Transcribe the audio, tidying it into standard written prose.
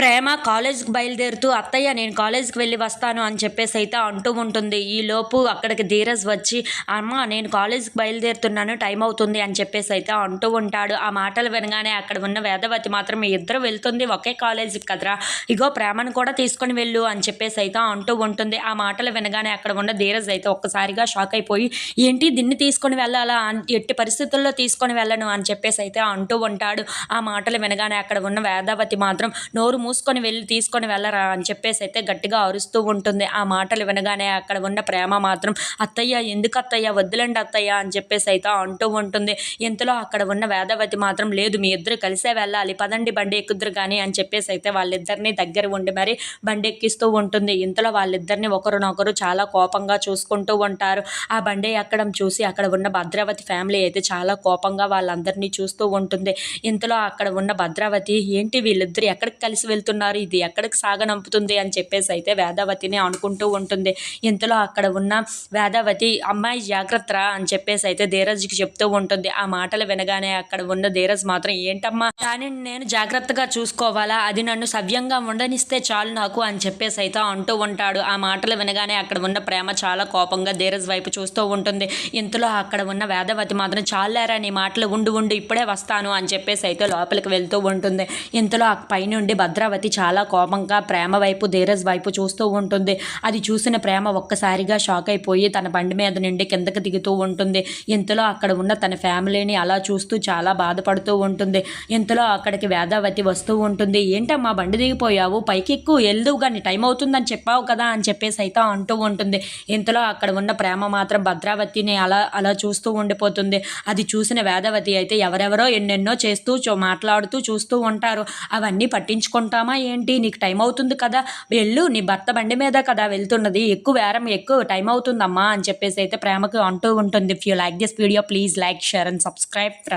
ప్రేమ కాలేజ్‌కి బయలుదేరుతూ "అత్తయ్య నేను కాలేజ్‌కి వెళ్ళి వస్తాను" అని చెప్పేసి అయితే అంటూ ఉంటుంది. ఈలోపు అక్కడికి ధీరజ్ వచ్చి "అమ్మ నేను కాలేజ్‌కి బయలుదేరుతున్నాను టైం అవుతుంది" అని చెప్పేసి అయితే అంటూ ఉంటాడు. ఆ మాటలు వినగానే అక్కడ ఉన్న వేదవతి మాత్రం "మీ ఇద్దరు వెళ్తుంది ఒకే కాలేజ్‌కి కదరా! ఇగో ప్రేమను కూడా తీసుకొని వెళ్ళు" అని చెప్పేసి అయితే అంటూ ఉంటుంది. ఆ మాటలు వినగానే అక్కడ ఉన్న ధీరజ్ అయితే ఒక్కసారిగా షాక్ అయిపోయి "ఏంటి దీన్ని తీసుకొని వెళ్ళాలా? ఎట్టి పరిస్థితుల్లో తీసుకొని వెళ్ళను" అని చెప్పేసి అయితే అంటూ ఉంటాడు. ఆ మాటలు వినగానే అక్కడ ఉన్న వేదావతి మాత్రం "నోరు మూసుకొని వెళ్ళి తీసుకొని వెళ్ళరా" అని చెప్పేసి అయితే గట్టిగా అరుస్తూ ఉంటుంది. ఆ మాటలు వినగానే అక్కడ ఉన్న ప్రేమ మాత్రం "అత్తయ్య ఎందుకు అత్తయ్య వద్దులండి అత్తయ్య" అని చెప్పేసి అయితే అంటూ ఉంటుంది. ఇంతలో అక్కడ ఉన్న వేదవతి మాత్రం "లేదు మీ ఇద్దరు కలిసే వెళ్ళాలి పదండి బండి ఎక్కుదురు కానీ" అని చెప్పేసి అయితే వాళ్ళిద్దరిని దగ్గర ఉండి మరి బండి ఎక్కిస్తూ ఉంటుంది. ఇంతలో వాళ్ళిద్దరిని ఒకరినొకరు చాలా కోపంగా చూసుకుంటూ ఉంటారు. ఆ బండి ఎక్కడం చూసి అక్కడ ఉన్న భద్రావతి ఫ్యామిలీ అయితే చాలా కోపంగా వాళ్ళందరినీ చూస్తూ ఉంటుంది. ఇంతలో అక్కడ ఉన్న భద్రావతి "ఏంటి వీళ్ళిద్దరు ఎక్కడికి కలిసి వెళ్తున్నారు, ఇది ఎక్కడికి సాగనంపుతుంది" అని చెప్పేసి అయితే వేదావతిని అనుకుంటూ ఉంటుంది. ఇంతలో అక్కడ ఉన్న వేదావతి "అమ్మాయి జాగ్రత్తరా" అని చెప్పేసి అయితే ధీరజ్కి చెప్తూ ఉంటుంది. ఆ మాటలు వినగానే అక్కడ ఉన్న ధీరజ్ మాత్రం "ఏంటమ్మా దానిని నేను జాగ్రత్తగా చూసుకోవాలా, అది నన్ను సవ్యంగా ఉండనిస్తే చాలు నాకు" అని చెప్పేసి అయితే అంటూ ఉంటాడు. ఆ మాటలు వినగానే అక్కడ ఉన్న ప్రేమ చాలా కోపంగా ధీరజ్ వైపు చూస్తూ ఉంటుంది. ఇంతలో అక్కడ ఉన్న వేదవతి మాత్రం "చాలేరా నీ మాటలు, ఉండు ఉండు ఇప్పుడే వస్తాను" అని చెప్పేసి అయితే లోపలికి వెళ్తూ ఉంటుంది. ఇంతలో ఆ పైనుండి భద్రావతి చాలా కోపంగా ప్రేమ వైపు ధీరజ్ వైపు చూస్తూ ఉంటుంది. అది చూసిన ప్రేమ ఒక్కసారిగా షాక్ అయిపోయి తన బండి మీద నుండి కిందకి దిగుతూ ఉంటుంది. ఇంతలో అక్కడ ఉన్న తన ఫ్యామిలీని అలా చూస్తూ చాలా బాధపడుతూ ఉంటుంది. ఇంతలో అక్కడికి వేదావతి వస్తూ ఉంటుంది. "ఏంటమ్మా బండి దిగిపోయావు, పైకి ఎక్కు వెళ్దువు కానీ టైం అవుతుందని చెప్పావు కదా" అని చెప్పేసి అయితే అంటూ ఉంటుంది. ఇంతలో అక్కడ ఉన్న ప్రేమ మాత్రం భద్రావతిని అలా అలా చూస్తూ ఉండిపోతుంది. అది చూసిన వేదవతి అయితే "ఎవరెవరో ఎన్నెన్నో చేస్తూ మాట్లాడుతూ చూస్తూ ఉంటారు, అవన్నీ పట్టించుకుంటామా ఏంటి, నీకు టైం అవుతుంది కదా, వెళ్ళు నీ భర్త బండి మీద కదా వెళ్తున్నది, ఎక్కువ వేరం ఎక్కువ టైం అవుతుందమ్మా" అని చెప్పేసి అయితే ప్రేమకు అంటూ ఉంటుంది. If you like this video please like share and subscribe friends.